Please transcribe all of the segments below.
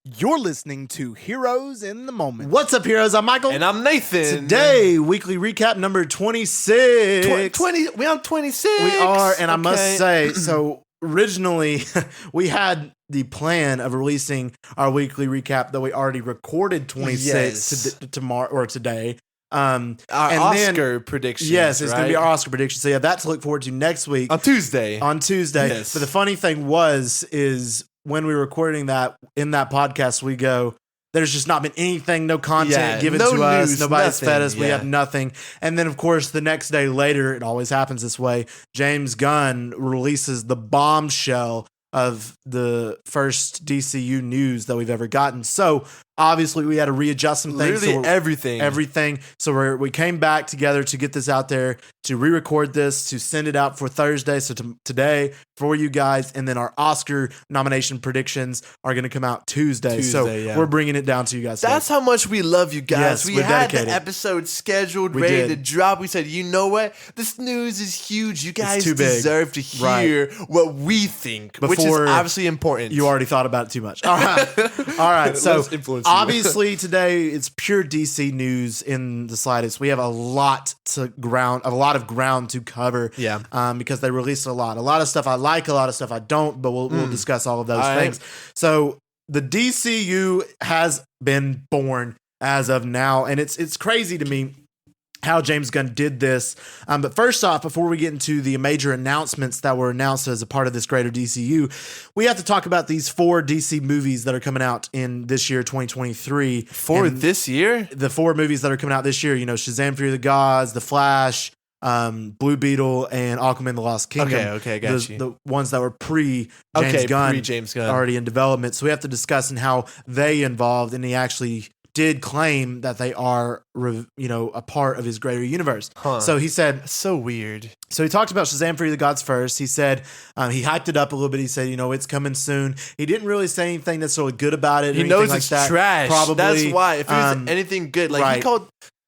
You're listening to Heroes in the Moment. What's up, heroes? I'm Michael. And I'm Nathan. Today, weekly recap number 26. 20, we on 26. We are, and I Okay. must say, so originally we had the plan of releasing our weekly recap that we already recorded 26 tomorrow or today. Our Oscar predictions. Yes, it's going to be right? our Oscar prediction. So yeah, that to look forward to next week. on Tuesday. Yes. But the funny thing is when we were recording that in that podcast, we go, there's just not been anything, no content given no to us. news, Nobody's nothing, fed us. We yeah. have nothing. And then, of course, the next day later, it always happens this way, James Gunn releases the bombshell of the first DCU news that we've ever gotten. So obviously we had to readjust some things. Literally everything. So we came back together to get this out there, to re-record this, to send it out for Thursday. So today for you guys, and then our Oscar nomination predictions are going to come out Tuesday. So we're bringing it down to you guys. That's how much we love you guys. Yes, we we're had dedicated. the episode scheduled, We ready did. to drop. We said, you know what? This news is huge. You guys too big. deserve to hear what we think, which is Before obviously important. You already thought about it too much. All right. So Let's influence you. obviously today it's pure DC news in the slightest. We have a lot of ground to cover. Yeah. Because they released a lot of stuff I like, a lot of stuff I don't, but we'll discuss all of those All things. So the DCU has been born as of now, and it's crazy to me how James Gunn did this. But first off, before we get into the major announcements that were announced as a part of this greater DCU, we have to talk about these 4 DC movies that are coming out in this year, 2023. For And this year? the 4 movies that are coming out this year, Shazam! Fury of the Gods, The Flash, Blue Beetle, and Aquaman: The Lost Kingdom. Okay, got you. The ones that were pre-James Gunn, pre-James Gunn. already in development. So we have to discuss and how they involved, and he actually did claim that they are, a part of his greater universe. Huh. So he said, That's so weird. so he talked about Shazam! Fury of the Gods first. He said, he hyped it up a little bit. He said, it's coming soon. He didn't really say anything necessarily good about it. Or He anything knows like it's that. trash. Probably. That's why. If it was Um, anything good, he right. called.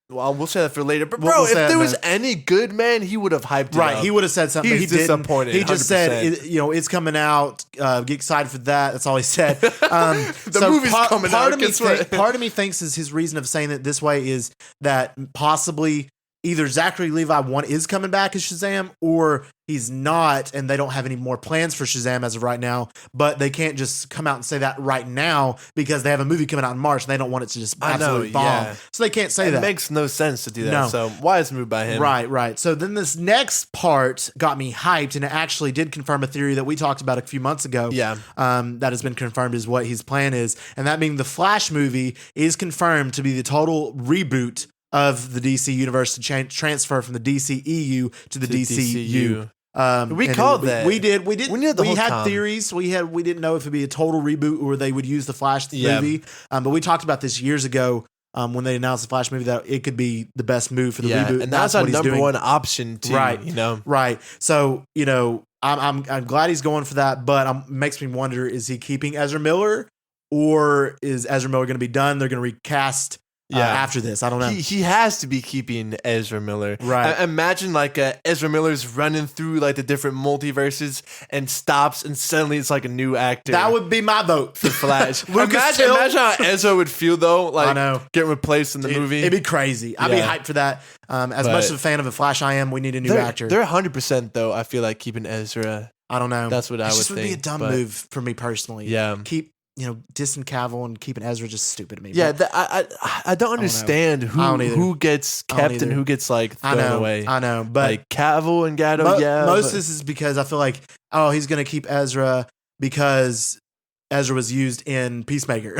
Well, we'll say that for later. But We'll bro, say if that there in a was minute. any good, man, he would have hyped it Right, up. he would have said something. He's but he didn't. disappointed, He just said, 100%. it's coming out. Get excited for that. That's all he said. The movie's coming out. Guess what? Part of me thinks is his reason of saying it this way is that possibly either Zachary Levi is coming back as Shazam, or he's not, and they don't have any more plans for Shazam as of right now. But they can't just come out and say that right now because they have a movie coming out in March and they don't want it to just absolutely bomb. yeah. So they can't say It that. makes no sense to do that. No. So why is moved by him? Right. So then this next part got me hyped, and it actually did confirm a theory that we talked about a few months ago. Yeah. That has been confirmed is what his plan is, and that being the Flash movie is confirmed to be the total reboot of the DC universe to transfer from the DCEU to the DCU. We And called we- that. We did. We knew the We whole had time. theories. We didn't know if it'd be a total reboot or they would use the Flash Yeah. movie. But we talked about this years ago. When they announced the Flash movie, that it could be the best move for the reboot. And that's our what he's number doing. one option too. Right. Right. So, I'm glad he's going for that, but it makes me wonder, is he keeping Ezra Miller, or is Ezra Miller going to be done? They're going to recast after this. I don't know. He has to be keeping Ezra Miller. Right. Imagine Ezra Miller's running through the different multiverses and stops, and suddenly it's like a new actor. That would be my vote for Flash. Lucas imagine how Ezra would feel though, I know. getting replaced in the movie. It'd be crazy. I'd be hyped for that. As much of a fan of the Flash I am, we need a new actor. They're 100% though. I feel like keeping Ezra. I don't know. That's what I would just would be a think, dumb but- move for me personally. Yeah. Keep dissing Cavill and keeping Ezra just stupid to me. Yeah, But I don't understand I don't either. who gets I don't kept and either. who gets thrown away. I know, but Cavill and Gatto, most of this is because I feel like, he's going to keep Ezra because Ezra was used in Peacemaker.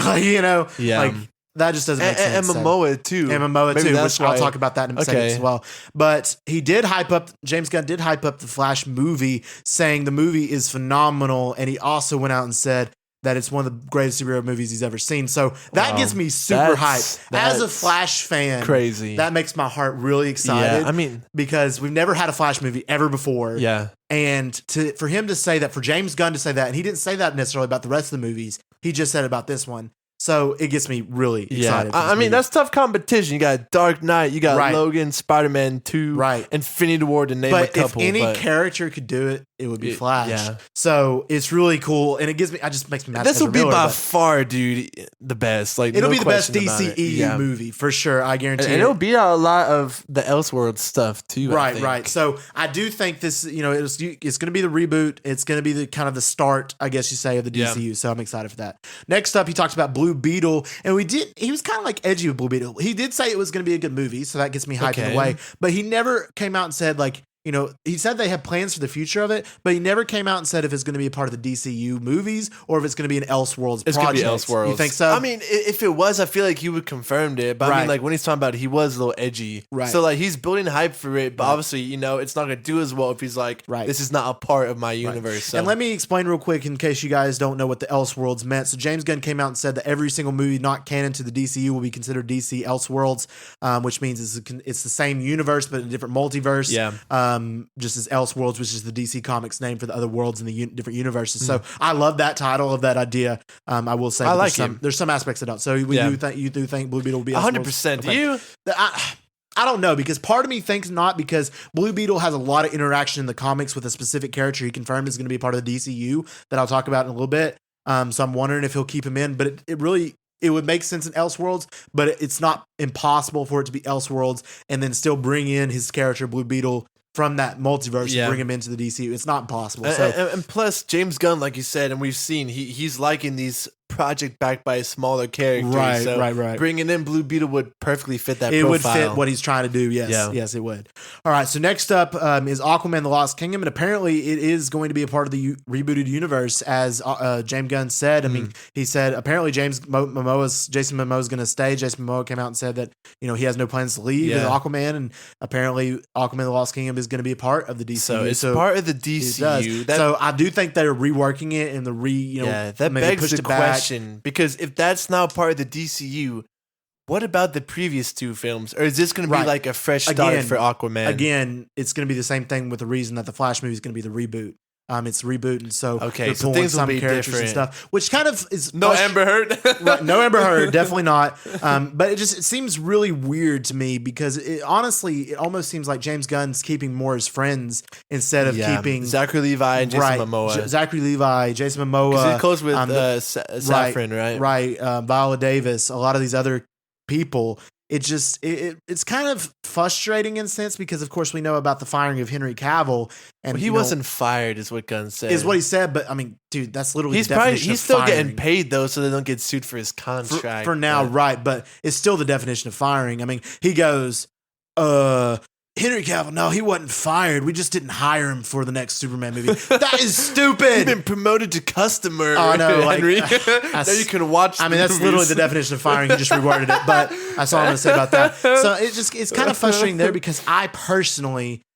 That just doesn't make sense. And Momoa too. And Momoa Maybe too, that's which I'll why- talk about that in a second as well. But James Gunn did hype up the Flash movie, saying the movie is phenomenal, and he also went out and said that it's one of the greatest superhero movies he's ever seen. So that gets me super hyped. As a that's Flash fan, crazy. that makes my heart really excited. Yeah, I mean, because we've never had a Flash movie ever before. yeah. And for him to say that, for James Gunn to say that, and he didn't say that necessarily about the rest of the movies, he just said about this one. So it gets me really excited. Yeah, for this I mean movie. that's tough competition. You got Dark Knight, you got Right. Logan, Spider-Man 2, Right. Infinity War to name a But couple. if any but character could do it, it would be Flash. yeah. So it's really cool, and it just makes me mad. this will be Miller, by but far, dude, the best. Like it'll no be the best question about it. DCEU movie for sure. I guarantee. And it. it'll be a lot of the Elseworlds stuff too. I think. Right. So I do think this, it's going to be the reboot. It's going to be the kind of the start, I guess you say, of the DCU. So I'm excited for that. Next up, he talks about Blue Beetle, and he was kind of like edgy with Blue Beetle. He did say it was going to be a good movie, so that gets me hyped in a way. But he never came out and said like, he said they have plans for the future of it, but he never came out and said if it's going to be a part of the DCU movies or if it's going to be an Elseworlds project. It's going to be Elseworlds. You think so? I mean, if it was, I feel like he would confirmed it. But I mean, like when he's talking about it, he was a little edgy. Right. So like he's building hype for it, but obviously, it's not going to do as well if he's like, this is not a part of my universe. So. And let me explain real quick in case you guys don't know what the Elseworlds meant. So James Gunn came out and said that every single movie not canon to the DCU will be considered DC Elseworlds, which means it's the same universe but a different multiverse. Yeah. Just as Elseworlds, which is the DC Comics name for the other worlds in the different universes. So I love that title of that idea. I will say, I like him. There's some aspects I don't. So you do think Blue Beetle will be 100%. Do you? I don't know, because part of me thinks not, because Blue Beetle has a lot of interaction in the comics with a specific character he confirmed is going to be part of the DCU that I'll talk about in a little bit. So I'm wondering if he'll keep him in, but it would make sense in Elseworlds, but it's not impossible for it to be Elseworlds and then still bring in his character Blue Beetle from that multiverse and bring him into the DCU. It's not impossible. And plus, James Gunn, like you said, and we've seen, he's liking these project backed by a smaller character. Right. Bringing in Blue Beetle would perfectly fit that profile. It would fit what he's trying to do. Yes, it would. All right, so next up is Aquaman the Lost Kingdom, and apparently it is going to be a part of the rebooted universe, as James Gunn said. I mean, he said apparently Jason Momoa's going to stay. Jason Momoa came out and said that he has no plans to leave as Aquaman, and apparently Aquaman the Lost Kingdom is going to be a part of the DCU. So it's part of the DCU. So I do think they're reworking it and that begs the question, because if that's now part of the DCU, what about the previous two films? Or is this going to be like a fresh start for Aquaman? Again, it's going to be the same thing with the reason that the Flash movie is going to be the reboot. It's rebooting, so okay, so things will be characters different and stuff, which kind of is no Amber Heard. Right, no Amber Heard, definitely not. But it seems really weird to me, because honestly, it almost seems like James Gunn's keeping more his friends instead of keeping Zachary Levi and Jason Momoa. Zachary Levi, Jason Momoa. He's close with Saffron, right? Right, Viola Davis, a lot of these other people. It's kind of frustrating in a sense, because of course we know about the firing of Henry Cavill, and he wasn't fired, is what Gunn said. Is what he said, but I mean, dude, that's literally he's the definition he's of still firing. getting paid though, so they don't get sued for his contract for now, right? But it's still the definition of firing. I mean, he goes, Henry Cavill, no, he wasn't fired. We just didn't hire him for the next Superman movie. That is stupid. He's been promoted to customer. Oh, no, Henry. Now you can watch. I mean, that's literally the definition of firing. He just reworded it, but that's all I'm going to say about that. So it's kind of frustrating there, because I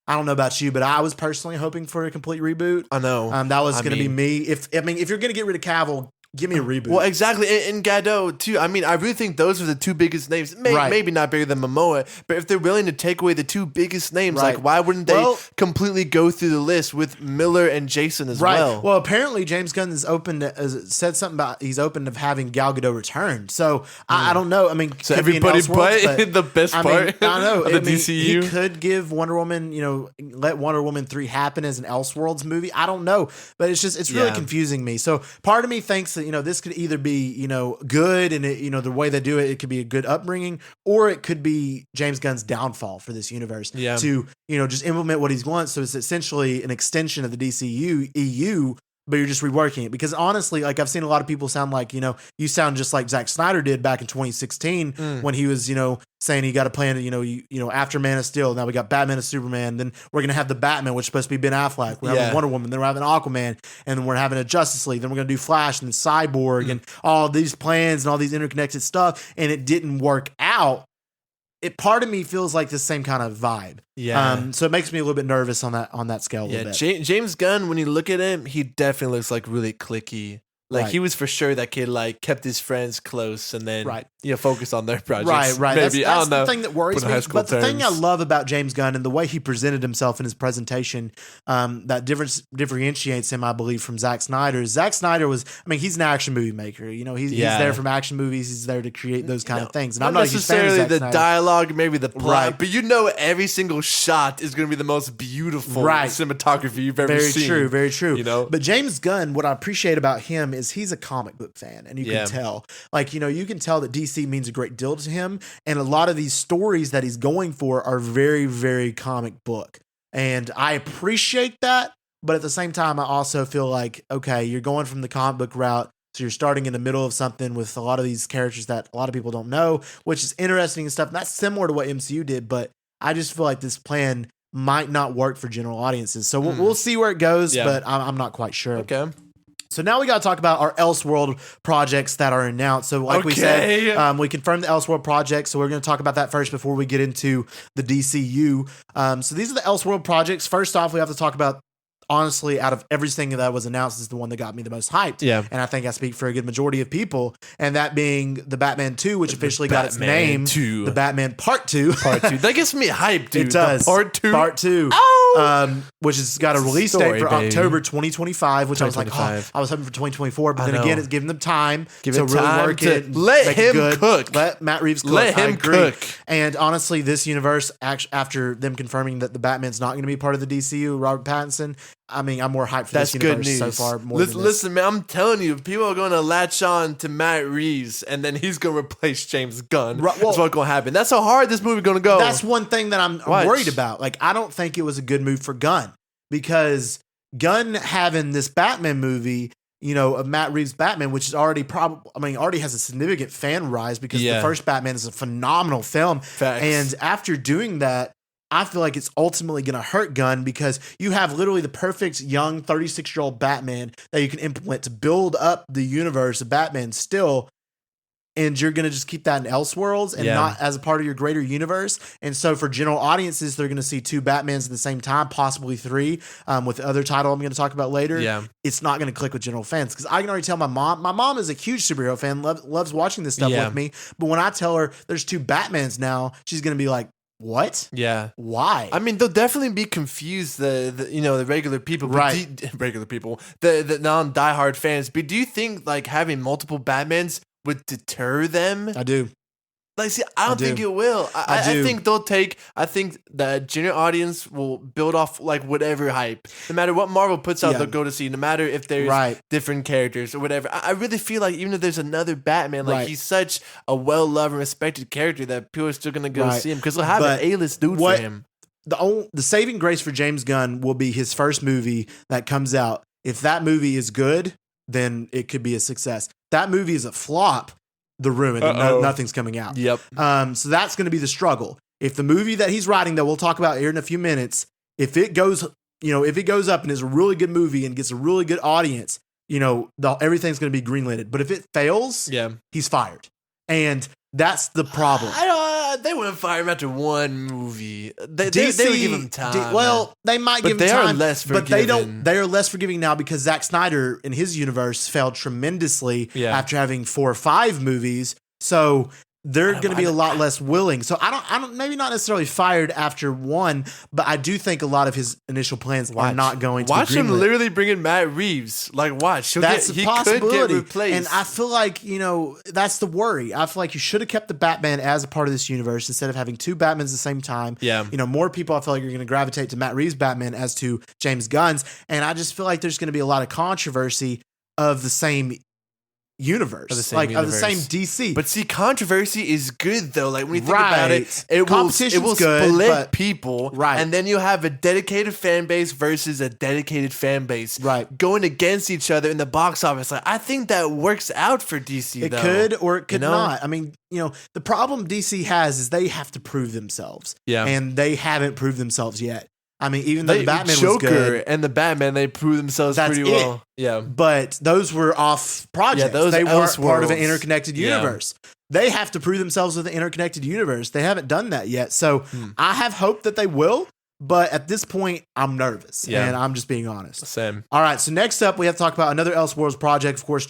don't know about you, but I was personally hoping for a complete reboot. I know. That was going to be me. If you're going to get rid of Cavill, give me a reboot. Well, exactly. And Gadot, too. I mean, I really think those are the two biggest names. Maybe not bigger than Momoa, but if they're willing to take away the two biggest names, like, why wouldn't they completely go through the list with Miller and Jason as well? Well, apparently James Gunn is said something about he's open to having Gal Gadot return. So I don't know. I mean, so everybody but the best part I know, of the DCU. He could give Wonder Woman, let Wonder Woman 3 happen as an Elseworlds movie. I don't know, but it's really confusing me. So part of me thinks that this could either be good, and the way they do it could be a good upbringing, or it could be James Gunn's downfall for this universe to just implement what he wants. So it's essentially an extension of the DCU EU, but you're just reworking it. Because honestly, like, I've seen a lot of people sound like you sound just like Zack Snyder did back in 2016 when he was saying he got a plan to after Man of Steel. Now we got Batman and Superman. Then we're gonna have the Batman, which is supposed to be Ben Affleck. We're having Wonder Woman. Then we're having Aquaman, and then we're having a Justice League. Then we're gonna do Flash and Cyborg and all these plans and all these interconnected stuff. And it didn't work out. Part of me feels like the same kind of vibe. Yeah. So it makes me a little bit nervous on that scale. A little bit. James Gunn, when you look at him, he definitely looks like really cliquey. Like he was for sure that kid, like, kept his friends close, and then focus on their projects. Right. Maybe. That's the thing that worries me. But the thing I terms. love about James Gunn and the way he presented himself in his presentation, that differentiates him, I believe, from Zack Snyder. Zack Snyder he's an action movie maker. He's there from action movies. He's there to create those kind of things. And I'm not necessarily the Snyder. dialogue, maybe the plot, Right. but every single shot is going to be the most beautiful cinematography you've ever seen. Very true. But James Gunn, what I appreciate about him is he's a comic book fan, and you can tell. You can tell that DC means a great deal to him, and a lot of these stories that he's going for are very, very comic book. And I appreciate that, but at the same time, I also feel like, okay, you're going from the comic book route, so you're starting in the middle of something with a lot of these characters that a lot of people don't know, which is interesting and stuff. And that's similar to what MCU did, but I just feel like this plan might not work for general audiences. So we'll see where it goes, but I'm not quite sure. Okay. So now we got to talk about our ElseWorld projects that are announced. So like we said, we confirmed the ElseWorld project. So we're going to talk about that first before we get into the DCU. So these are the ElseWorld projects. First off, we have to talk about, honestly, out of everything that was announced, this is the one that got me the most hyped. Yeah. And I think I speak for a good majority of people. And that being the Batman 2, which officially got its name. The Batman Part 2. Part 2. That gets me hyped, dude. It does. Part 2. Part 2. Oh! Which has got a release date for October 2025, which I was like, I was hoping for 2024. But then again, it's giving them time to really work it. Let him cook. Let Matt Reeves cook. Let him cook. And honestly, this universe, after them confirming that the Batman's not going to be part of the DCU, Robert Pattinson, I'm more hyped for this universe so far. Listen, man, I'm telling you, people are going to latch on to Matt Reeves, and then he's going to replace James Gunn. That's what's going to happen. That's how hard this movie's going to go. That's one thing that I'm worried about. Like, I don't think it was a good move for Gunn, because Gunn having this Batman movie, of Matt Reeves' Batman, which is already already has a significant fan rise, because the first Batman is a phenomenal film. Facts. And after doing that, I feel like it's ultimately going to hurt Gunn, because you have literally the perfect young 36-year-old Batman that you can implement to build up the universe of Batman still. And you're going to just keep that in ElseWorlds and not as a part of your greater universe. And so for general audiences, they're going to see 2 Batmans at the same time, possibly 3, with the other title I'm going to talk about later. Yeah. It's not going to click with general fans, because I can already tell my mom is a huge superhero fan, loves watching this stuff with me. But when I tell her there's 2 Batmans now, she's going to be like, what? Yeah. Why? I mean, they'll definitely be confused, the regular people, right? Regular people, the non-diehard fans. But do you think having multiple Batmans would deter them? I do. I don't think it will. I think they'll take. I think the general audience will build off whatever hype. No matter what Marvel puts out, they'll go to see. No matter if there's different characters or whatever. I really feel like even if there's another Batman, he's such a well-loved and respected character that people are still gonna go see him, because they'll have an A-list dude for him. The saving grace for James Gunn will be his first movie that comes out. If that movie is good, then it could be a success. That movie is a flop, the ruin, nothing's coming out. Yep. So that's going to be the struggle. If the movie that he's writing, that we'll talk about here in a few minutes, if it goes up and is a really good movie and gets a really good audience, everything's going to be greenlighted. But if it fails, he's fired. And that's the problem. They wouldn't fire him after one movie. They would give him time. They might give him time. They are less forgiving. But they don't. They are less forgiving now, because Zack Snyder in his universe failed tremendously after having 4 or 5 movies. So they're going to be a lot less willing. So I don't maybe not necessarily fired after 1, but I do think a lot of his initial plans are not going to be greenlit. Watch him literally bring in Matt Reeves. Watch. That's a possibility. Could get replaced. And I feel like, that's the worry. I feel like you should have kept the Batman as a part of this universe instead of having 2 Batmans at the same time. Yeah. More people, I feel like, are going to gravitate to Matt Reeves' Batman as to James Gunn's. And I just feel like there's going to be a lot of controversy of the same universe, of the same DC. But see, controversy is good though. When you think about it will split people, and then you have a dedicated fan base versus a dedicated fan base, going against each other in the box office. I think that works out for DC. It could or it could not. I mean, the problem DC has is they have to prove themselves, and they haven't proved themselves yet. I mean, even though the Batman was good, and the Batman, they proved themselves pretty well. Yeah, but those were off projects. They weren't part of an interconnected universe. They have to prove themselves with an interconnected universe. They haven't done that yet. So I have hope that they will. But at this point, I'm nervous, and I'm just being honest. Same. All right, so next up, we have to talk about another ElseWorlds project. Of course,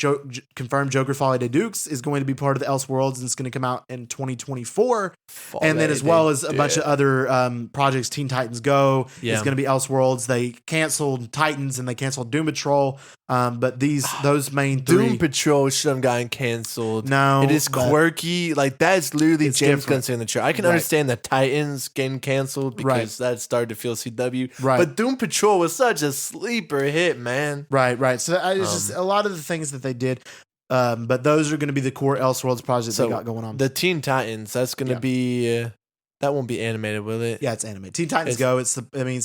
confirmed Joker Folie de Dukes is going to be part of the ElseWorlds, and it's going to come out in 2024. And then as well as a bunch of other projects, Teen Titans Go is going to be ElseWorlds. They canceled Titans, and they canceled Doom Patrol. But those main three. Doom Patrol should have gotten canceled. No. It is quirky. Like, that's literally James Gunn saying the truth. I can Right. understand the Titans getting canceled because Right. that started to feel CW. Right. But Doom Patrol was such a sleeper hit, man. Right. So it's just a lot of the things that they did. But those are going to be the core ElseWorlds projects they got going on. The Teen Titans, that's going to be... that won't be animated, will it? Yeah, it's animated. Teen Titans Go. It's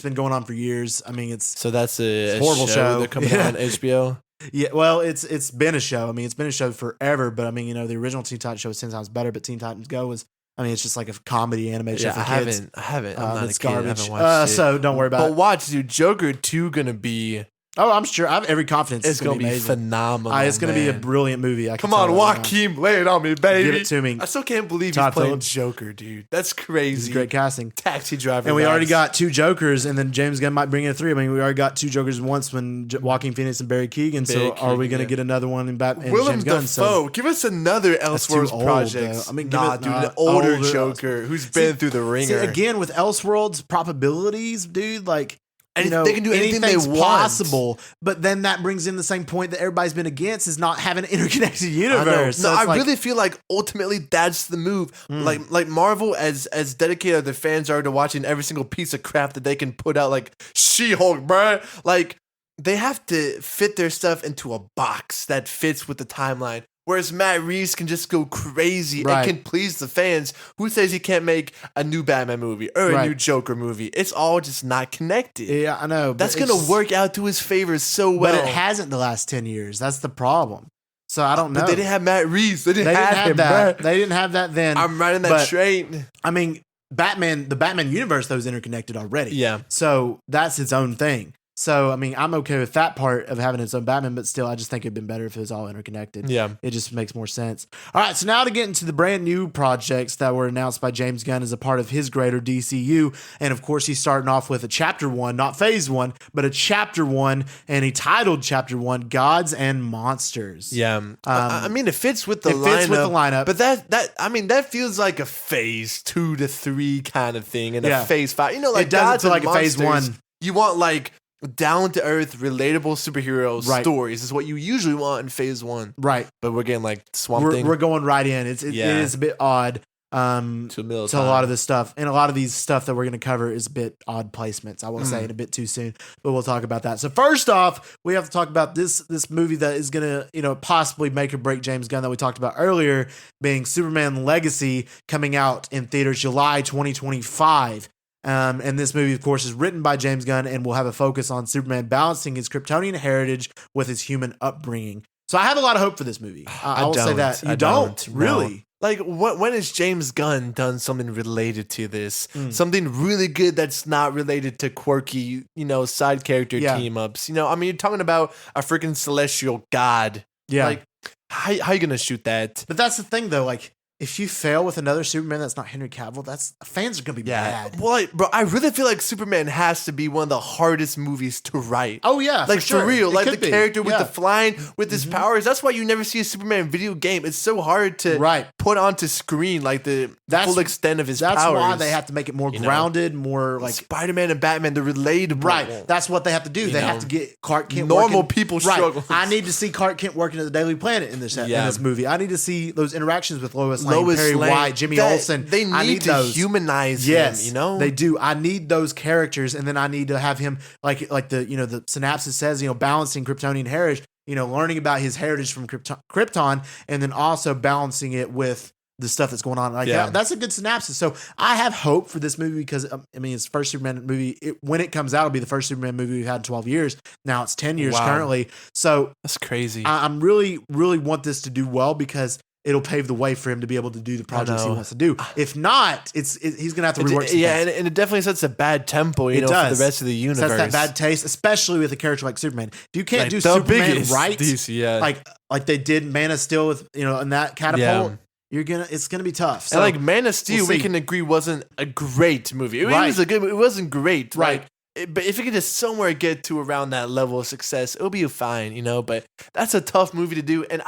been going on for years. I mean, it's So that's a horrible show. They're coming out on HBO. Yeah, well, it's been a show. I mean, it's been a show forever. But I mean, the original Teen Titans show was 10 times better. But Teen Titans Go was, it's just like a comedy animation for kids. I haven't. I'm not it's a kid. garbage. I haven't watched it. So don't worry about it. But watch, dude. Joker 2 gonna be... Oh, I'm sure. I have every confidence It's gonna be amazing. phenomenal. It's gonna be a brilliant movie. Come on, Joaquin, lay it on me, baby. Give it to me. I still can't believe Todd he's playing Phillips. Joker, dude. That's crazy. It's great casting. Taxi driver. And we already vibes. got 2 Jokers, and then James Gunn might bring in a 3. I mean, we already got 2 Jokers once when Joaquin Phoenix and Barry Keoghan. So are we going to get another one in Batman? Willem James Gunn? Dafoe. Give us another Elseworlds old, project. though. I mean, dude, an older Joker who's been through the ringer. Again, with Elseworlds probabilities, dude, like. And they can do anything they want. Possible, but then that brings in the same point that everybody's been against is not having an interconnected universe. I really feel like ultimately that's the move. Like Marvel, as dedicated their fans are to watching every single piece of crap that they can put out, like She-Hulk, bruh. Like, they have to fit their stuff into a box that fits with the timeline. Whereas Matt Reeves can just go crazy and can please the fans. Who says he can't make a new Batman movie or a new Joker movie? It's all just not connected. Yeah, I know. That's going to work out to his favor so well. But it hasn't the last 10 years. That's the problem. So I don't know. But they didn't have Matt Reeves. They didn't have him, that. Bro. They didn't have that then. I'm riding that train. I mean, the Batman universe, though, is interconnected already. Yeah. So that's its own thing. So, I mean, I'm okay with that part of having its own Batman, but still, I just think it'd been better if it was all interconnected. Yeah. It just makes more sense. All right, so now to get into the brand new projects that were announced by James Gunn as a part of his greater DCU. And of course, he's starting off with a chapter 1, not phase 1, but a chapter 1, and he titled chapter 1, Gods and Monsters. Yeah. I mean, it fits with the lineup. But that feels like a phase 2 to 3 kind of thing and a phase 5. Like it doesn't Gods feel and like Monsters, a phase 1. You want like down to earth, relatable superhero stories is what you usually want in phase 1. Right. But we're getting like Swamp Thing. We're going right in. It is a bit odd to a lot of this stuff. And a lot of these stuff that we're going to cover is a bit odd placements. I will say it a bit too soon, but we'll talk about that. So first off, we have to talk about this movie that is going to, possibly make or break James Gunn that we talked about earlier, being Superman Legacy, coming out in theaters July 2025. And this movie, of course, is written by James Gunn and will have a focus on Superman balancing his Kryptonian heritage with his human upbringing. So I have a lot of hope for this movie. I will say that. You don't? Really? No. Like, when has James Gunn done something related to this? Something really good that's not related to quirky, side character team-ups. You're talking about a freaking celestial god. Yeah. Like, how you going to shoot that? But that's the thing, though. Like, if you fail with another Superman that's not Henry Cavill, fans are gonna be mad. Well, bro, I really feel like Superman has to be one of the hardest movies to write. Oh yeah, like for real, like the be. character with the flying, with his powers. That's why you never see a Superman video game. It's so hard to put onto screen like the full extent of his powers. That's why they have to make it more grounded, more like Spider-Man and Batman. They're relatable. Right. That's what they have to do. They have to get Clark Kent. Normal people struggle. I need to see Clark Kent working at the Daily Planet in this movie. I need to see those interactions with Lois Lane, Perry White, Jimmy Olsen. They need to humanize him, they do. I need those characters, and then I need to have him like the the synopsis says, balancing Kryptonian heritage, learning about his heritage from Krypton, and then also balancing it with the stuff that's going on. Like that's a good synopsis. So I have hope for this movie because it's the first Superman movie. When it comes out, it'll be the first Superman movie we've had in 12 years. Now it's 10 years currently. So that's crazy. I'm really, really want this to do well because it'll pave the way for him to be able to do the projects he wants to do. If not, he's going to have to rework some things. And it definitely sets a bad tempo, for the rest of the universe. Sets that bad taste, especially with a character like Superman. If you can't do Superman right, DC, like they did Man of Steel with, in that catapult, it's gonna be tough. So, and like Man of Steel, we'll we can agree wasn't a great movie. It Right. was it wasn't great, Right. But if it could just somewhere get to around that level of success, it'll be fine, But that's a tough movie to do, and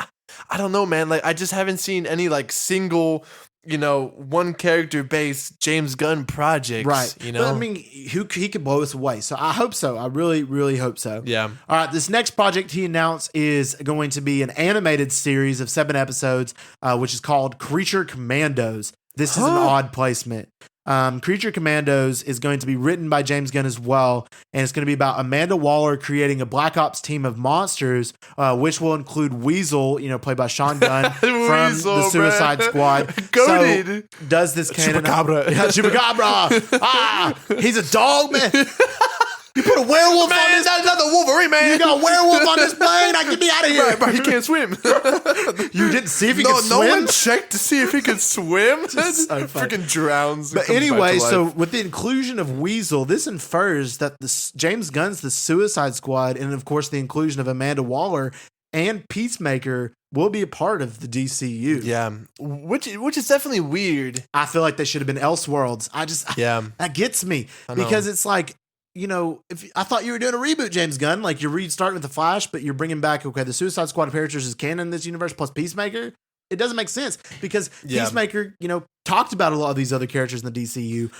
I don't know, man. Like I just haven't seen any like single, one character based James Gunn projects, right? But, I mean, he could blow us away. So I hope so. I really, really hope so. Yeah. All right. This next project he announced is going to be an animated series of 7 episodes, which is called Creature Commandos. This is an odd placement. Creature Commandos is going to be written by James Gunn as well, and it's going to be about Amanda Waller creating a Black Ops team of monsters, which will include Weasel, played by Sean Gunn from the Suicide Squad. Goated. So does this canon? Chupacabra. Yeah, Chupacabra. He's a dog, man. You put a werewolf on this. That's not the Wolverine, man. You got a werewolf on this plane. Get me out of here. But he can't swim. You didn't see if he could swim? No one checked to see if he could swim. Just so funny. Freaking drowns. But anyway, so with the inclusion of Weasel, this infers that James Gunn's The Suicide Squad, and of course the inclusion of Amanda Waller and Peacemaker will be a part of the DCU. Yeah, which is definitely weird. I feel like they should have been Elseworlds. That gets me because it's like, if I thought you were doing a reboot, James Gunn, like you're restarting with the Flash, but you're bringing back the Suicide Squad characters is canon in this universe plus Peacemaker. It doesn't make sense because Peacemaker, talked about a lot of these other characters in the DCU.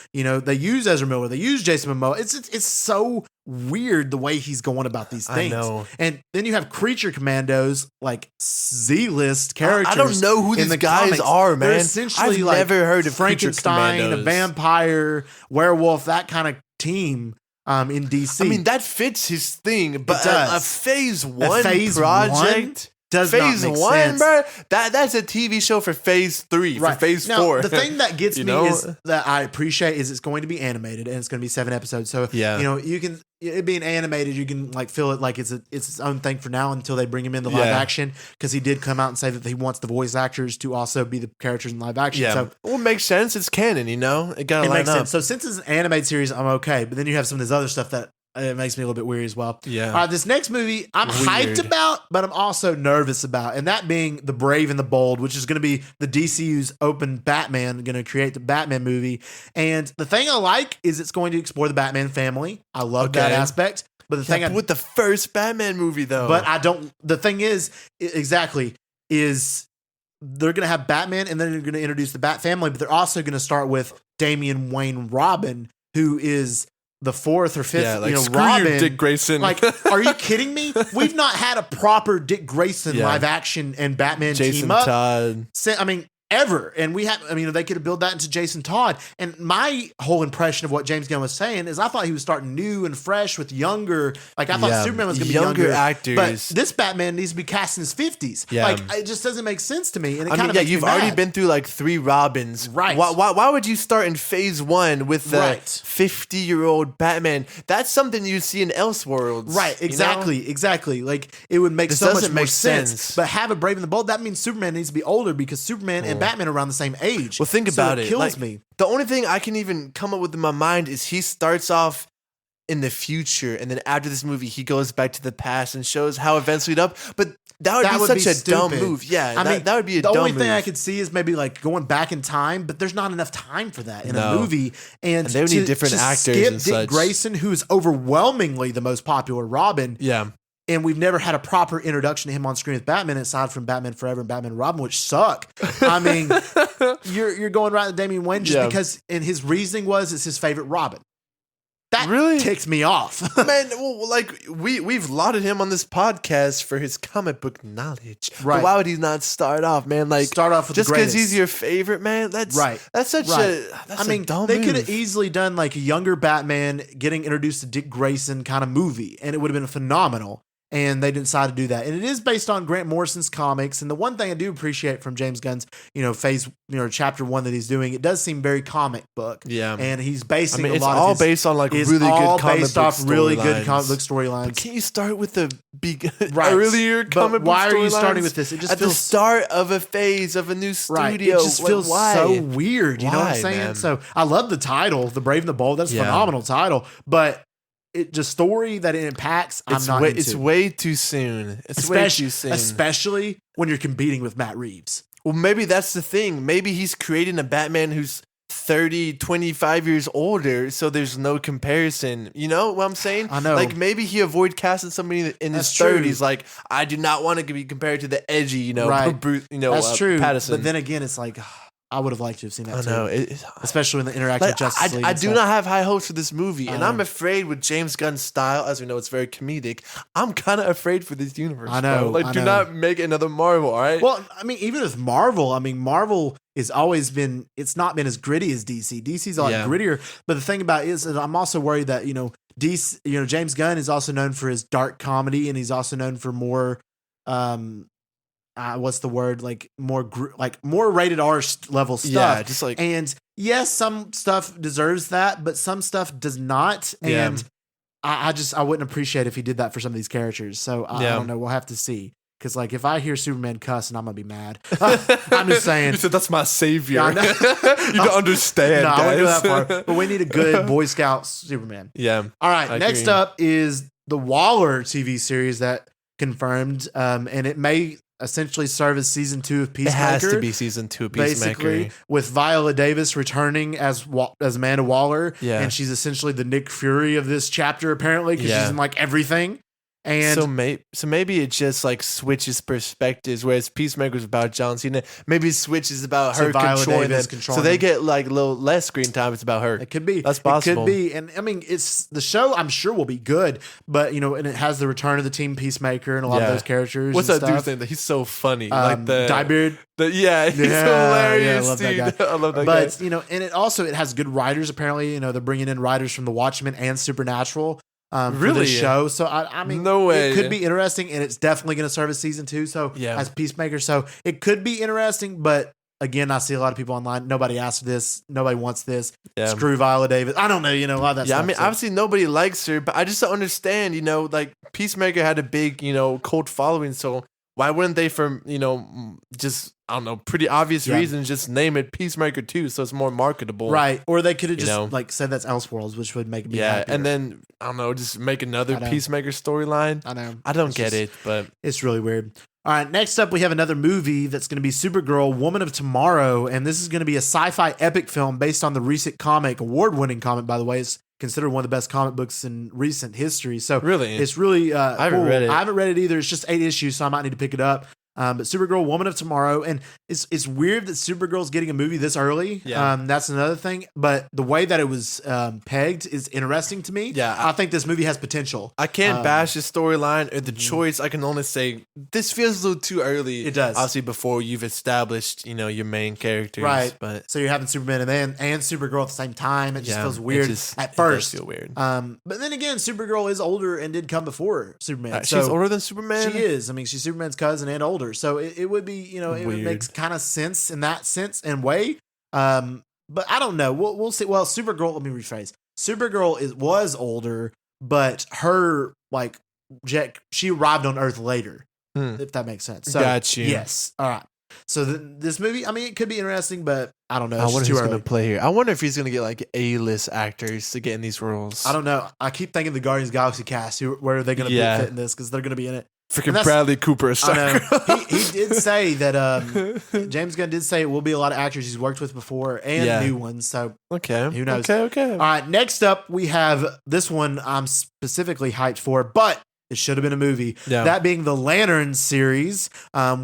They use Ezra Miller, they use Jason Momoa. It's so weird the way he's going about these things. I know. And then you have Creature Commandos, like Z-list characters. I don't know who these guys are, man. They're essentially I've never heard of Frankenstein, a vampire, werewolf, that kind of team. In DC. I mean, that fits his thing, but a phase 1 phase project does phase not make 1, sense. bro. That's a TV show for phase 3, for phase 4. The thing that gets me is that I appreciate is it's going to be animated and it's going to be 7 episodes. So you can it being animated, you can feel it like it's its own thing for now until they bring him into live action, because he did come out and say that he wants the voice actors to also be the characters in live action. Yeah, so it makes sense. It's canon, it gotta line makes up. sense. So since it's an animated series, I'm okay. But then you have some of this other stuff that it makes me a little bit weary as well. Yeah. All right, this next movie I'm hyped about, but I'm also nervous about, and that being The Brave and the Bold, which is going to be the DCU's open Batman, going to create the Batman movie. And the thing I like is it's going to explore the Batman family. I love that aspect. But the thing with the first Batman movie though. But I don't. The thing is they're going to have Batman, and then they're going to introduce the Bat family, but they're also going to start with Damian Wayne Robin, who is the 4th or 5th, Robin. You, Dick Grayson. Are you kidding me? We've not had a proper Dick Grayson live action and Batman Jason team up. Todd. Ever. And they could have built that into Jason Todd. And my whole impression of what James Gunn was saying is I thought he was starting new and fresh with younger, I thought Superman was going to be younger actors. But this Batman needs to be cast in his 50s. Yeah. It just doesn't make sense to me. And it kind of makes you've me already mad. been through 3 Robins. Right. Why would you start in phase 1 with the 50-year-old Batman? That's something you see in Elseworlds. Right, exactly. It would make so much more sense. But have a Brave and the Bold, that means Superman needs to be older because Superman and Batman are around the same age. Well, think about it. It kills me. The only thing I can even come up with in my mind is he starts off in the future, and then after this movie, he goes back to the past and shows how events lead up. But that would be such a dumb move. Yeah, that would be a dumb move. The only thing I could see is maybe going back in time, but there's not enough time for that in a movie. And they would need different actors skip and Dick such. Grayson, who's overwhelmingly the most popular Robin. Yeah. And we've never had a proper introduction to him on screen with Batman, aside from Batman Forever and Batman and Robin, which suck. You're going right to Damian Wayne just because, and his reasoning was it's his favorite Robin. That really ticks me off. Man, well, we've lauded him on this podcast for his comic book knowledge. Right. But why would he not start off, man? Start off with just because he's your favorite, man. That's such a dumb they move. could have easily done a younger Batman getting introduced to Dick Grayson kind of movie, and it would have been phenomenal. And they decided to do that. And it is based on Grant Morrison's comics. And the one thing I do appreciate from James Gunn's, phase, chapter 1 that he's doing, it does seem very comic book. Yeah. And he's basing a lot of it's all based on really good comic book storylines. Really good comic book storylines. But can't you start with the right. earlier comic book why storylines? Are you starting with this? It just at feels, the start of a phase of a new studio. Right. It just feels so weird. You know what I'm saying? Man? So I love the title, The Brave and the Bold. That's a phenomenal title. But the story that it impacts, it's way too soon. It's way too soon. Especially when you're competing with Matt Reeves. Well, maybe that's the thing. Maybe he's creating a Batman who's 30, 25 years older, so there's no comparison. You know what I'm saying? I know. Like, maybe he avoid casting somebody in his 30s. Like, I do not want to be compared to the edgy, right. Bruce, that's true. Pattinson. But then again, it's like, I would have liked to have seen that too. I know. Especially when the interaction with Justice League. I do not have high hopes for this movie, and I'm afraid with James Gunn's style, as we know, it's very comedic. I'm kind of afraid for this universe. I know. Bro. Like, do not make another Marvel, all right? Well, I mean, even with Marvel, Marvel has always been, it's not been as gritty as DC. DC's a lot grittier. But the thing about it is that I'm also worried that, DC, James Gunn is also known for his dark comedy, and he's also known for more, what's the word? Like more rated R level stuff. Yeah, just like, and yes, some stuff deserves that, but some stuff does not. And I wouldn't appreciate if he did that for some of these characters. So I don't know. We'll have to see. Because like if I hear Superman cuss, and I'm gonna be mad. I'm just saying. You said that's my savior. You don't understand. No, guys. I wouldn't go that far. But we need a good Boy Scout Superman. Yeah. All right. Next up is the Waller TV series that confirmed, and it may essentially serve as season 2 of Peacemaker. It has to be season 2 of Peacemaker. Basically, with Viola Davis returning as Amanda Waller. Yeah. And she's essentially the Nick Fury of this chapter, apparently, because she's in like everything. And so maybe it just like switches perspectives, whereas Peacemaker's about John Cena. Maybe Switch is about her controlling them. So they get like a little less screen time. It's about her. It could be. That's possible. It could be. And I mean, it's the show I'm sure will be good, but and it has the return of the team Peacemaker and a lot of those characters. What's that dude's name? He's so funny. Like the Diebeard. He's hilarious. I love dude. that guy. I love that guy. But and it has good writers apparently. They're bringing in writers from The Watchmen and Supernatural. For this show. So I mean, no way. It could be interesting, and it's definitely going to serve as season 2. So as Peacemaker, so it could be interesting. But again, I see a lot of people online. Nobody asked for this. Nobody wants this. Screw Viola Davis. I don't know. A lot of that. Yeah, stuff, obviously nobody likes her, but I just don't understand. Like Peacemaker had a big cult following, so why wouldn't they, for just I don't know, pretty obvious reasons, just name it Peacemaker 2 so it's more marketable, right? Or they could have just like said that's ElseWorlds, which would make me happier. And then I don't know, just make another Peacemaker storyline. I know, I don't get it, but it's really weird. All right, next up we have another movie that's going to be Supergirl, Woman of Tomorrow, and this is going to be a sci-fi epic film based on the recent award-winning comic, by the way. It's considered one of the best comic books in recent history. So really, it's really I haven't read it. I haven't read it either. It's just 8 issues, so I might need to pick it up. But Supergirl, Woman of Tomorrow, and it's weird that Supergirl's getting a movie this early. Yeah. That's another thing. But the way that it was pegged is interesting to me. Yeah, I think this movie has potential. I can't bash the storyline or the choice. I can only say this feels a little too early. It does, obviously, before you've established your main characters, right? But so you're having Superman and Supergirl at the same time. It just feels weird at first. It does feel weird. But then again, Supergirl is older and did come before Superman. So she's older than Superman. She is. I mean, she's Superman's cousin and older. So it would be, it would make kind of sense in that sense and way. But I don't know. We'll see. Well, Supergirl, let me rephrase. Supergirl was older, but her she arrived on Earth later, if that makes sense. So, got you. Yes. All right. So this movie, I mean, it could be interesting, but I don't know. I wonder who's going to play here. I wonder if he's going to get like A-list actors to get in these roles. I don't know. I keep thinking the Guardians of the Galaxy cast. Where are they going to fit in this? Because they're going to be in it. Freaking Bradley Cooper. I know. He did say that James Gunn did say it will be a lot of actors he's worked with before and new ones. So who knows? Okay. All right. Next up, we have this one I'm specifically hyped for, but it should have been a movie. Yeah. That being the Lantern series,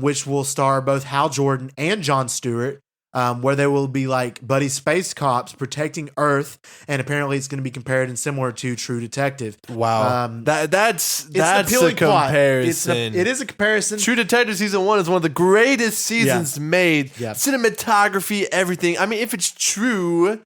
which will star both Hal Jordan and Jon Stewart. Where they will be like buddy space cops protecting Earth, and apparently it's going to be compared and similar to True Detective. Wow, that's a comparison. It is a comparison. True Detective season 1 is one of the greatest seasons made. Yeah. Cinematography, everything. I mean, if it's true,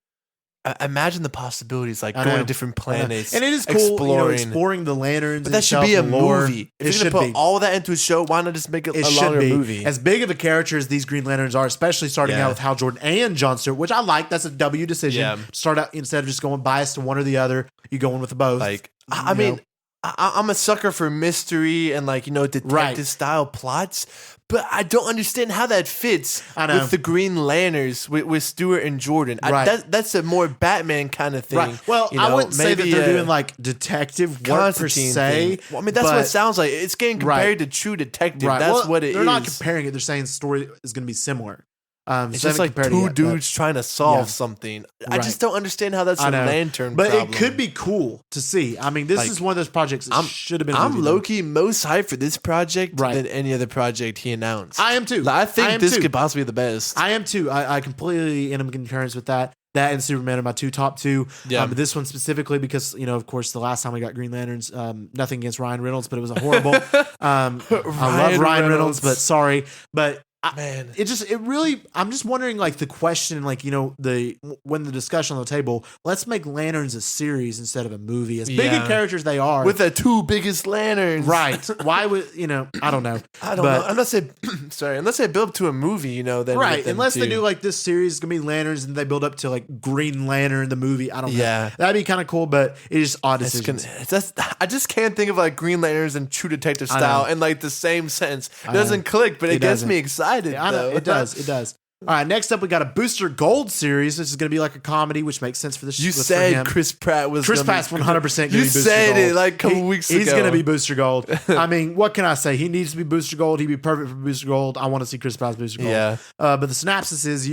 imagine the possibilities, like going to different planets, and it is cool, exploring the lanterns. But that should be a movie. If you're gonna put all that into a show, why not just make it a longer movie? As big of a character as these Green Lanterns are, especially starting out with Hal Jordan and Jon Stewart, which I like. That's a W decision. Yeah. Start out instead of just going biased to one or the other, you go in with both. Like, I mean, I'm a sucker for mystery and like, detective style plots, but I don't understand how that fits with the Green Lanterns with Stewart and Jordan. That's a more Batman kind of thing. Right. Well, I wouldn't say that they're doing like detective work per se. Well, I mean, that's what it sounds like. It's getting compared to True Detective. That's what it is. They're not comparing it. They're saying the story is going to be similar. It's just like two dudes trying to solve something. I just don't understand how that's a lantern but problem. It could be cool to see. I mean, this is one of those projects that should have been. I'm low-key most hyped for this project than any other project he announced. I am too. I think this could possibly be the best. I am too. I completely am in concurrence with that. That and Superman are my top two. Yeah. But this one specifically because, of course, the last time we got Green Lanterns, nothing against Ryan Reynolds, but it was a horrible. I love Ryan Reynolds, but sorry. But Man, I'm just wondering, like, the question, like, when the discussion on the table, let's make Lanterns a series instead of a movie. As big a characters they are, with the two biggest lanterns, right? Why would I don't know. I don't know. Unless they build up to a movie, then right. Unless they do like this series is gonna be Lanterns and they build up to like Green Lantern the movie. I don't know. Yeah, that'd be kind of cool, but it's just odd decisions. I just can't think of like Green Lanterns and True Detective style in like the same sentence. It doesn't click, but it gets me excited. Yeah, I know. It does. All right, next up we got a Booster Gold series. This is going to be like a comedy, which makes sense for this. You said Chris Pratt was. Chris Pratt's 100% going to be Booster Gold. You said it like a couple weeks ago. He's going to be Booster Gold. I mean, what can I say? He needs to be Booster Gold. He'd be perfect for Booster Gold. I want to see Chris Pratt's Booster Gold. Yeah. But the synopsis is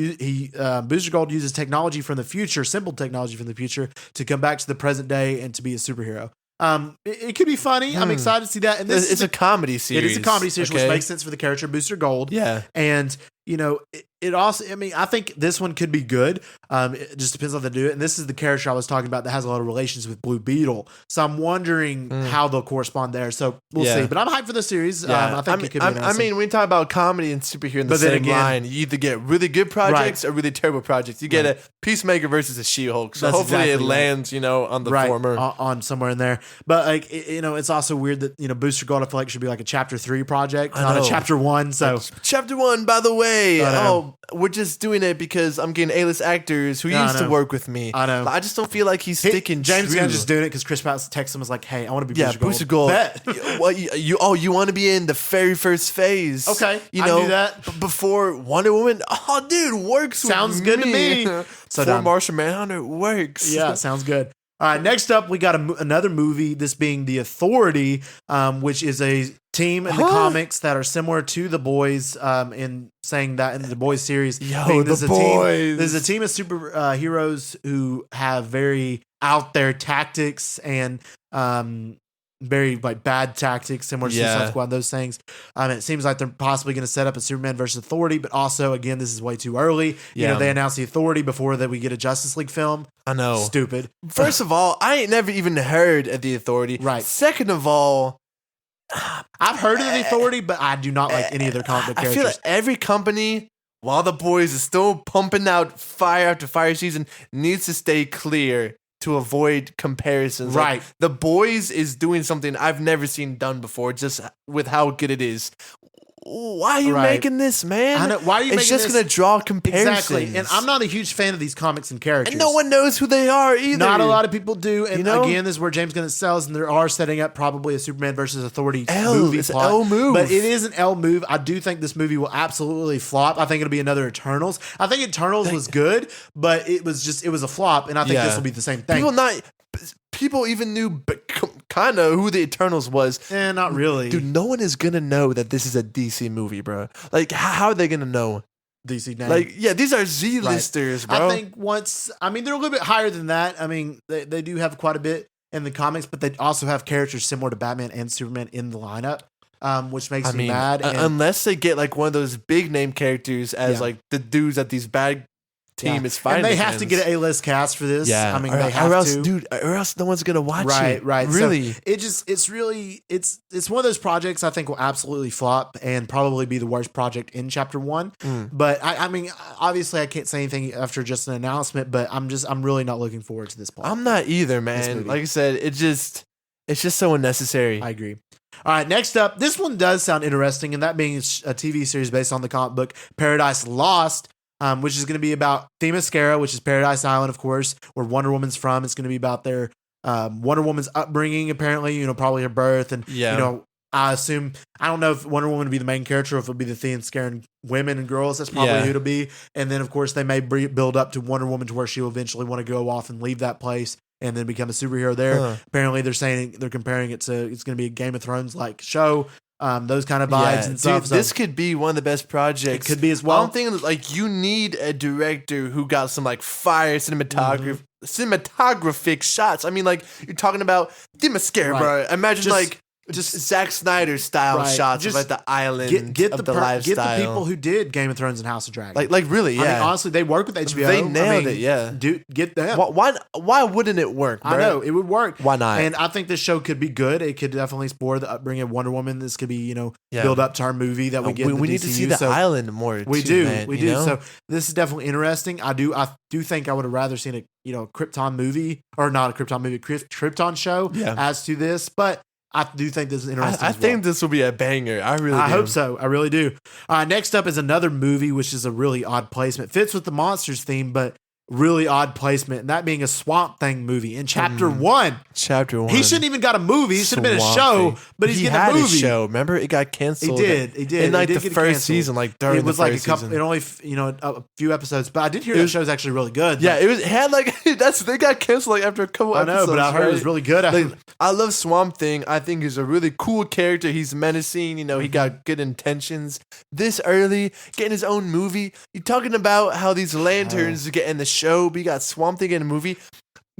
Booster Gold uses technology from the future, simple technology from the future, to come back to the present day and to be a superhero. It could be funny. I'm excited to see that. And this is a comedy series. It is a comedy series, which makes sense for the character Booster Gold. Yeah. And it also, I think this one could be good. It just depends on how they do it. And this is the character I was talking about that has a lot of relations with Blue Beetle. So I'm wondering how they'll correspond there. So we'll see. But I'm hyped for the series. Yeah. I think it could be I mean, when you talk about comedy and superhero in the same line, you either get really good projects or really terrible projects. You get a Peacemaker versus a She-Hulk. So hopefully it lands, on the former. On somewhere in there. But like, it's also weird that, Booster Gold I feel like should be like a chapter 3 project, not a chapter 1. So chapter 1, by the way. We're just doing it because I'm getting A-list actors who used to work with me. I know. But I just don't feel like he's sticking James true. Gunn just doing it because Chris Pratt texts him was like, "Hey, I want to be Booster Gold. Bet. You want to be in the very first phase? Okay, I knew that before Wonder Woman. Oh, dude, works. Sounds good to me. So for Martian Manhunter, works. Yeah, sounds good. All right, next up, we got another movie, this being The Authority, which is a team in the comics that are similar to The Boys in saying that in the Boys series. This is a team of superheroes who have very out there tactics and very like bad tactics, similar to Suicide Squad, those things. It seems like they're possibly going to set up a Superman versus Authority, but also, again, this is way too early. They announced the Authority before that we get a Justice League film. I know. Stupid. First of all, I ain't never even heard of the Authority. Right. Second of all, I've heard of the Authority, but I do not like any of their comic book characters. I feel like every company, while the Boys is still pumping out fire after fire season, needs to stay clear to avoid comparisons. Right. Like, the Boys is doing something I've never seen done before, just with how good it is. Why are you making this, man? I know. Why are you making this? It's just going to draw comparisons. Exactly. And I'm not a huge fan of these comics and characters. And no one knows who they are either. Not a lot of people do. And again, this is where James Gunn sells, and they are setting up probably a Superman versus Authority movie plot. L move. But it is an L move. I do think this movie will absolutely flop. I think it'll be another Eternals. I think Eternals was good, but it was a flop, and I think this will be the same thing. People even knew kind of who the Eternals was. Not really. Dude, no one is going to know that this is a DC movie, bro. Like, how are they going to know? DC name. Like, these are Z-listers, bro. I think they're a little bit higher than that. I mean, they do have quite a bit in the comics, but they also have characters similar to Batman and Superman in the lineup. Which makes me mad. Unless they get like one of those big name characters as like the dudes that these bad team is fighting. And they have to get an A-list cast for this. Yeah. I mean, they have to. Dude, or else no one's going to watch it. Right. Really. So it's one of those projects I think will absolutely flop and probably be the worst project in chapter 1. But I mean, obviously I can't say anything after just an announcement, but I'm really not looking forward to this plot. I'm not either, man. Like I said, it's just so unnecessary. I agree. All right, next up, this one does sound interesting, and that being a TV series based on the comic book Paradise Lost, which is going to be about Themyscira, which is Paradise Island, of course, where Wonder Woman's from. It's going to be about their Wonder Woman's upbringing, apparently, probably her birth. And, I assume, I don't know if Wonder Woman would be the main character or if it'll be the thing scaring women and girls. That's probably who it'll be. And then, of course, they may build up to Wonder Woman to where she'll eventually want to go off and leave that place and then become a superhero there. Apparently, they're comparing it to, it's going to be a Game of Thrones like show. Those kind of vibes and stuff. Dude, this could be one of the best projects. It could be as well. I'm thinking like you need a director who got some like fire cinematographic shots. I mean, like you're talking about the mascara, bro. Imagine just Zack Snyder style shots of like the island get of the lifestyle. Get the people who did Game of Thrones and House of Dragon. Like really, yeah. I mean, honestly, they work with HBO. They nailed it, yeah. Dude, get them. Why wouldn't it work, bro? I know, it would work. Why not? And I think this show could be good. It could definitely explore the upbringing of Wonder Woman. This could be, build up to our movie that we get in the we DCU. need to see the island more, We too, do. man, We do. So this is definitely interesting. I do think I would have rather seen a Krypton movie, or not a Krypton movie, Krypton show as to this, but I do think this is interesting. I think this will be a banger. I hope so. I really do. Next up is another movie, which is a really odd placement. Fits with the monsters theme, but really odd placement. And that being a Swamp Thing movie in Chapter 1. Chapter 1. He shouldn't even got a movie. He should have been a show, but he's getting a movie. He had a show. Remember, it got canceled. He did. In like the first season, like during the first season. It was like it only a few episodes, but I did hear that show's actually really good. Yeah, it had like they got canceled like after a couple episodes. I know, but I heard it was really good. I love Swamp Thing. I think he's a really cool character. He's menacing. He got good intentions. This early, getting his own movie. You're talking about how these lanterns get in the show, but you got Swamp Thing in a movie.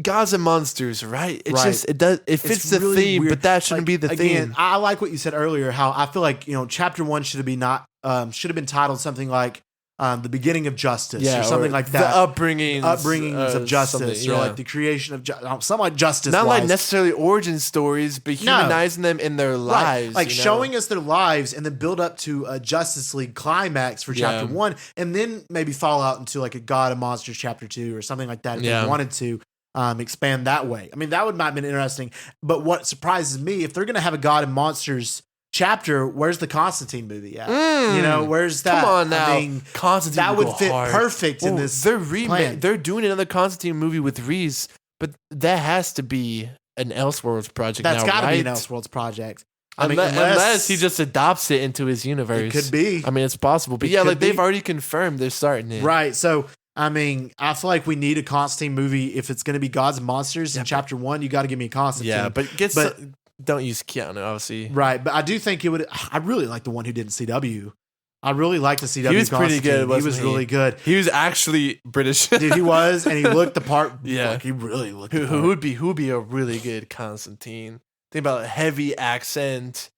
Gods and monsters, right? It fits the theme, weird. But that shouldn't be the theme. I like what you said earlier. How I feel like Chapter 1 should have been titled something like the beginning of justice, or something like that. The upbringings of justice, or like the creation of something like justice. Not like necessarily origin stories, but humanizing them in their lives, like showing us their lives, and then build up to a Justice League climax for Chapter 1, and then maybe fall out into like a God and Monsters Chapter 2 or something like that if they wanted to. Expand that way. I mean, that would might have been interesting. But what surprises me, if they're going to have a God and Monsters chapter, where's the Constantine movie at? Where's that? Come on now. I mean, Constantine that would fit perfect in this. They're doing another Constantine movie with Reeves, but that has to be an ElseWorlds project. That's got to be an ElseWorlds project. Unless he just adopts it into his universe. It could be. I mean, it's possible. But they've already confirmed they're starting it. Right. So, I mean, I feel like we need a Constantine movie. If it's going to be Gods and Monsters in Chapter 1, you got to give me a Constantine. Yeah, but don't use Keanu, obviously. Right, but I do think it would. I really like the one who did in CW. I really like the CW. He was pretty good. He was really good. He was actually British. Dude, he was, and he looked the part. Yeah, like he really looked. The part. Who would be a really good Constantine? Think about a heavy accent.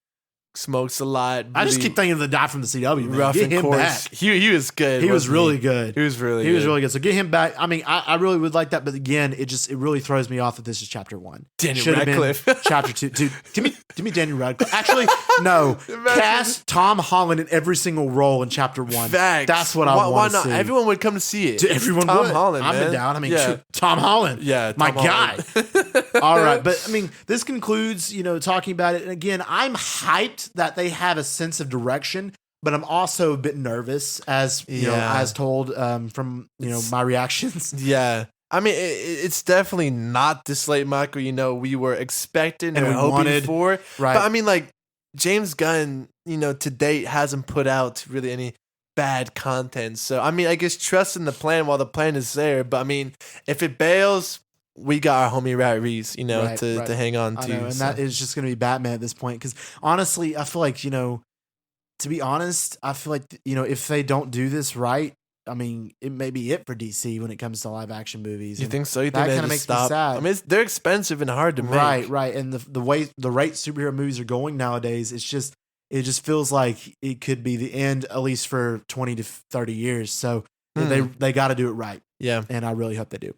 Smokes a lot. Really I just keep thinking of the guy from the CW. Man. Rough get and him coarse. Back. He was good. He was really good. He was really good. So get him back. I mean, I really would like that, but again, it really throws me off that this is Chapter 1. Daniel Radcliffe. Chapter 2. Dude, give me Daniel Radcliffe. Actually, no. Cast Tom Holland in every single role in Chapter 1. Facts. That's what I want to see. Everyone would come to see it. Dude, everyone Tom would. Holland, I'm man. down. I mean, Tom Holland. Yeah, my Tom guy. Holland. All right, but I mean, this concludes, talking about it. And again, I'm hyped that they have a sense of direction, but I'm also a bit nervous as told from my reactions. Yeah. I mean, it's definitely not the slate, Michael, we were expecting and hoping for. Right. But I mean, like, James Gunn, to date hasn't put out really any bad content. So, I mean, I guess trust in the plan while the plan is there. But I mean, if it bails, we got our homie Matt Reeves, to hang on to. And that is just going to be Batman at this point. Because honestly, I feel like, to be honest, I feel like, if they don't do this right, I mean, it may be it for DC when it comes to live action movies. You think so? You think that kind of makes me sad. I mean, they're expensive and hard to make. Right. And the way the rate superhero movies are going nowadays, it just feels like it could be the end, at least for 20 to 30 years. So they got to do it right. Yeah. And I really hope they do.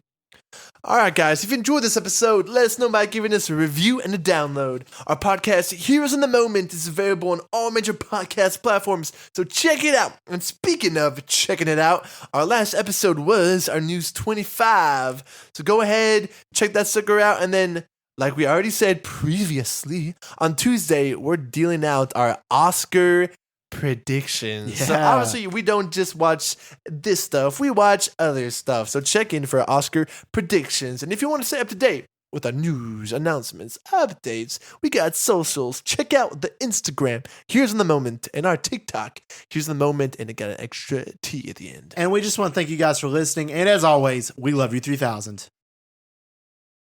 All right, guys, if you enjoyed this episode, let us know by giving us a review and a download. Our podcast, Heroes in the Moment, is available on all major podcast platforms, so check it out. And speaking of checking it out, our last episode was our News 25. So go ahead, check that sucker out, and then, like we already said previously, on Tuesday, we're dealing out our Oscar predictions. Yeah. So obviously we don't just watch this stuff, we watch other stuff. So check in for Oscar predictions. And if you want to stay up to date with our news, announcements, updates. We got socials. Check out the Instagram. Here's in the moment, and our TikTok. Here's in the moment, and it got an extra T at the end. And we just want to thank you guys for listening. And as always, we love you 3000.